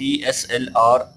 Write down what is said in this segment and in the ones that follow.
DSLR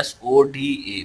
SODA,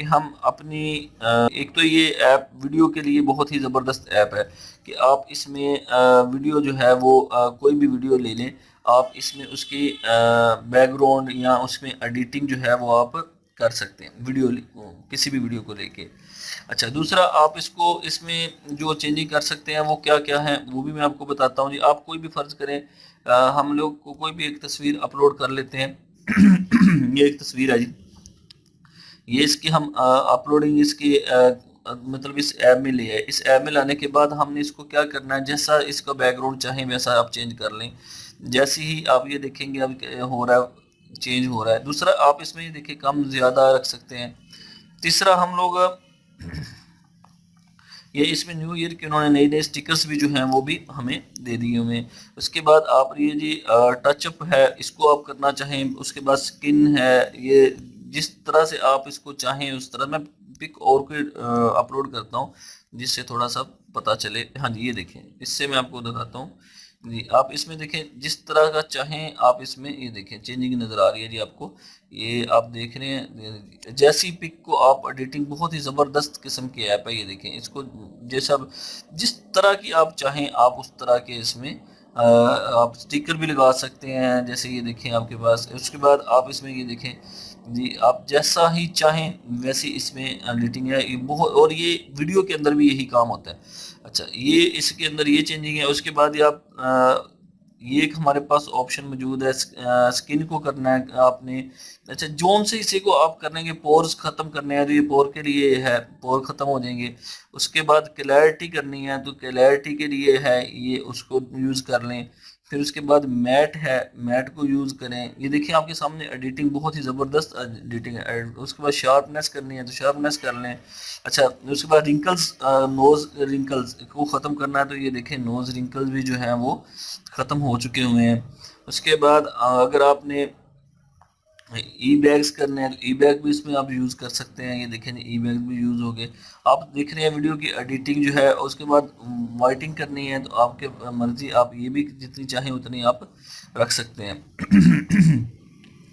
کہ ہم اپنی ایک تو یہ ایپ ویڈیو کے لیے بہت ہی زبردست ایپ ہے کہ آپ اس میں ویڈیو جو ہے وہ کوئی بھی ویڈیو لے لیں، آپ اس میں اس کی بیک گراؤنڈ یا اس میں ایڈیٹنگ جو ہے وہ آپ کر سکتے ہیں ویڈیو کسی بھی ویڈیو کو لے کے۔ اچھا، دوسرا آپ اس میں جو چینجنگ کر سکتے ہیں وہ کیا کیا ہیں وہ بھی میں آپ کو بتاتا ہوں جی۔ آپ کوئی بھی فرض کریں ہم لوگ کو کوئی بھی ایک تصویر اپلوڈ کر لیتے ہیں یہ ایک تصویر ہے جی، یہ اس کی ہم اپلوڈنگ اس کی مطلب اس ایپ میں لے آئے، اس ایپ میں لانے کے بعد ہم نے اس کو کیا کرنا ہے، جیسا اس کا بیک گراؤنڈ چاہیں ویسا آپ چینج کر لیں۔ جیسے ہی آپ یہ دیکھیں گے اب ہو رہا ہے، چینج ہو رہا ہے۔ دوسرا آپ اس میں یہ دیکھیں کم زیادہ رکھ سکتے ہیں۔ تیسرا ہم لوگ یہ اس میں نیو ایئر کے انہوں نے نئے نئے سٹیکرز بھی جو ہیں وہ بھی ہمیں دے دیے ہوئے۔ اس کے بعد آپ یہ جی ٹچ اپ ہے، اس کو آپ کرنا چاہیں، اس کے بعد سکن ہے، یہ جس طرح سے آپ اس کو چاہیں اس طرح۔ میں پک اور کوئی اپلوڈ کرتا ہوں جس سے تھوڑا سا پتہ چلے۔ ہاں جی، یہ دیکھیں، اس سے میں آپ کو دکھاتا ہوں جی۔ آپ اس میں دیکھیں جس طرح کا چاہیں آپ اس میں یہ دیکھیں چینجنگ نظر آ رہی ہے جی آپ کو، یہ آپ دیکھ رہے ہیں جیسی پک کو آپ ایڈیٹنگ بہت ہی زبردست قسم کی ایپ ہے۔ یہ دیکھیں اس کو جیسا جس طرح کی آپ چاہیں آپ اس طرح کے اس میں آپ سٹیکر بھی لگا سکتے ہیں، جیسے یہ دیکھیں آپ کے پاس۔ اس کے بعد آپ اس میں یہ دیکھیں جی، آپ جیسا ہی چاہیں ویسی اس میں ایڈیٹنگ ہے بہت، اور یہ ویڈیو کے اندر بھی یہی کام ہوتا ہے۔ اچھا، یہ اس کے اندر یہ چینجنگ ہے۔ اس کے بعد یہ آپ یہ ایک ہمارے پاس آپشن موجود ہے سکن کو کرنا ہے آپ نے۔ اچھا، جون سے اسی کو آپ کریں گے پورز ختم کرنے ہیں تو یہ پور کے لیے ہے، پور ختم ہو جائیں گے۔ اس کے بعد کلیئرٹی کرنی ہے تو کلیئرٹی کے لیے ہے، یہ اس کو یوز کر لیں۔ پھر اس کے بعد میٹ ہے، میٹ کو یوز کریں۔ یہ دیکھیں آپ کے سامنے ایڈیٹنگ بہت ہی زبردست ایڈیٹنگ ہے۔ اس کے بعد شارپنیس کرنی ہے تو شارپنیس کر لیں۔ اچھا، اس کے بعد رنکلز، نوز رنکلز کو ختم کرنا ہے تو یہ دیکھیں نوز رنکلز بھی جو ہیں وہ ختم ہو چکے ہوئے ہیں۔ اس کے بعد اگر آپ نے ای بیگز کرنے ہیں تو ای بیگ بھی اس میں آپ یوز کر سکتے ہیں۔ یہ دیکھیں ای بیگ بھی یوز ہو گئے۔ آپ دیکھ رہے ہیں ویڈیو کی ایڈیٹنگ جو ہے، اس کے بعد وائٹنگ کرنی ہے تو آپ کے مرضی، آپ یہ بھی جتنی چاہیں اتنی آپ رکھ سکتے ہیں۔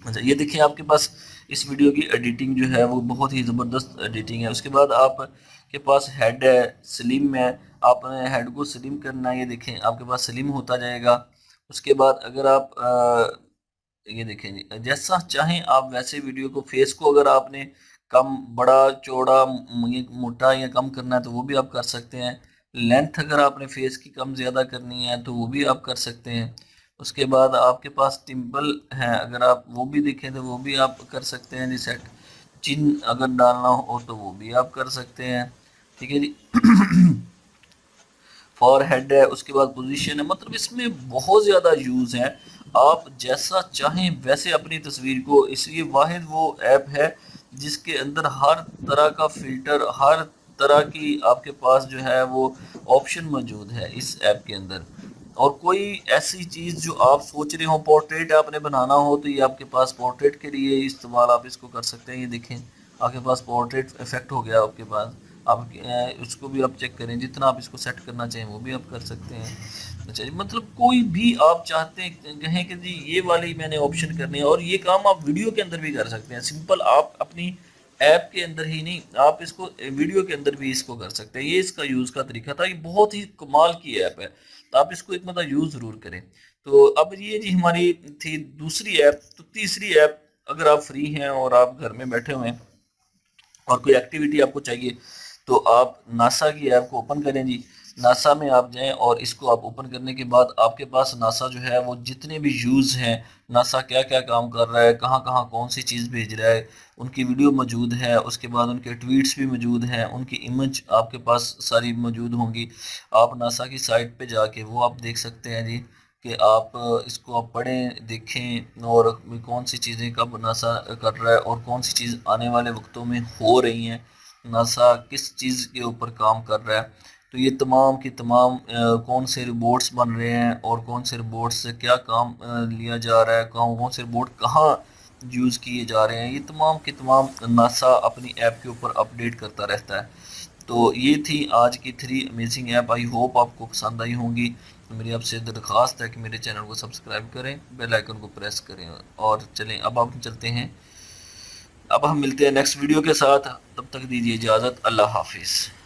اچھا، یہ دیکھیں آپ کے پاس اس ویڈیو کی ایڈیٹنگ جو ہے وہ بہت ہی زبردست ایڈیٹنگ ہے۔ اس کے بعد آپ کے پاس ہیڈ ہے، سلیم ہے، آپ نے ہیڈ کو سلیم کرنا ہے۔ یہ دیکھیں آپ کے پاس سلیم ہوتا جائے گا۔ اس کے بعد اگر آپ یہ دیکھیں جی، جیسا چاہیں آپ ویسے ویڈیو کو، فیس کو اگر آپ نے کم بڑا چوڑا موٹا یا کم کرنا ہے تو وہ بھی آپ کر سکتے ہیں۔ لینتھ اگر آپ نے فیس کی کم زیادہ کرنی ہے تو وہ بھی آپ کر سکتے ہیں۔ اس کے بعد آپ کے پاس ٹمپل ہے، اگر آپ وہ بھی دیکھیں تو وہ بھی آپ کر سکتے ہیں جی سیٹ۔ چن اگر ڈالنا ہو تو وہ بھی آپ کر سکتے ہیں، ٹھیک ہے جی۔ فور ہیڈ ہے، اس کے بعد پوزیشن ہے، مطلب اس میں بہت زیادہ یوز ہے۔ آپ جیسا چاہیں ویسے اپنی تصویر کو، اس لیے واحد وہ ایپ ہے جس کے اندر ہر طرح کا فلٹر، ہر طرح کی آپ کے پاس جو ہے وہ آپشن موجود ہے اس ایپ کے اندر۔ اور کوئی ایسی چیز جو آپ سوچ رہے ہوں، پورٹریٹ آپ نے بنانا ہو تو یہ آپ کے پاس پورٹریٹ کے لیے استعمال آپ اس کو کر سکتے ہیں۔ یہ دیکھیں آپ کے پاس پورٹریٹ افیکٹ ہو گیا آپ کے پاس، آپ اس کو بھی آپ چیک کریں، جتنا آپ اس کو سیٹ کرنا چاہیں وہ بھی آپ کر سکتے ہیں۔ اچھا جی، مطلب کوئی بھی آپ چاہتے ہیں کہیں کہ جی یہ والی میں نے آپشن کرنی ہے، اور یہ کام آپ ویڈیو کے اندر بھی کر سکتے ہیں۔ سمپل آپ اپنی ایپ کے اندر ہی نہیں، آپ اس کو ویڈیو کے اندر بھی اس کو کر سکتے ہیں۔ یہ اس کا یوز کا طریقہ تھا، یہ بہت ہی کمال کی ایپ ہے، تو آپ اس کو ایک مرتبہ یوز ضرور کریں۔ تو اب یہ جی ہماری تھی دوسری ایپ۔ تو تیسری ایپ، اگر آپ فری ہیں اور آپ گھر میں بیٹھے ہوئے ہیں اور کوئی ایکٹیویٹی آپ کو چاہیے تو آپ ناسا کی ایپ کو اوپن کریں جی۔ ناسا میں آپ جائیں اور اس کو آپ اوپن کرنے کے بعد آپ کے پاس ناسا جو ہے وہ جتنے بھی یوز ہیں، ناسا کیا کیا کام کر رہا ہے، کہاں کہاں کون سی چیز بھیج رہا ہے، ان کی ویڈیو موجود ہے۔ اس کے بعد ان کے ٹویٹس بھی موجود ہیں، ان کی امیج آپ کے پاس ساری موجود ہوں گی۔ آپ ناسا کی سائٹ پہ جا کے وہ آپ دیکھ سکتے ہیں جی، کہ آپ اس کو آپ پڑھیں، دیکھیں، اور کون سی چیزیں کب ناسا کر رہا ہے اور کون سی چیز آنے والے وقتوں میں ہو رہی ہیں، ناسا کس چیز کے اوپر کام کر رہا ہے۔ تو یہ تمام کی تمام کون سے ربورٹس بن رہے ہیں اور کون سے ربورٹس سے کیا کام لیا جا رہا ہے، کون سے ربورٹ کہاں یوز کیے جا رہے ہیں، یہ تمام کے تمام ناسا اپنی ایپ کے اوپر اپڈیٹ کرتا رہتا ہے۔ تو یہ تھی آج کی 3 امیزنگ ایپ۔ آئی ہوپ آپ کو پسند آئی ہوں گی۔ میری آپ سے درخواست ہے کہ میرے چینل کو سبسکرائب کریں، بیل آئیکن کو پریس کریں، اور چلیں اب ہم چلتے ہیں اب ہم ملتے ہیں نیکسٹ ویڈیو کے ساتھ، تب تک دیجیے اجازت، اللہ حافظ۔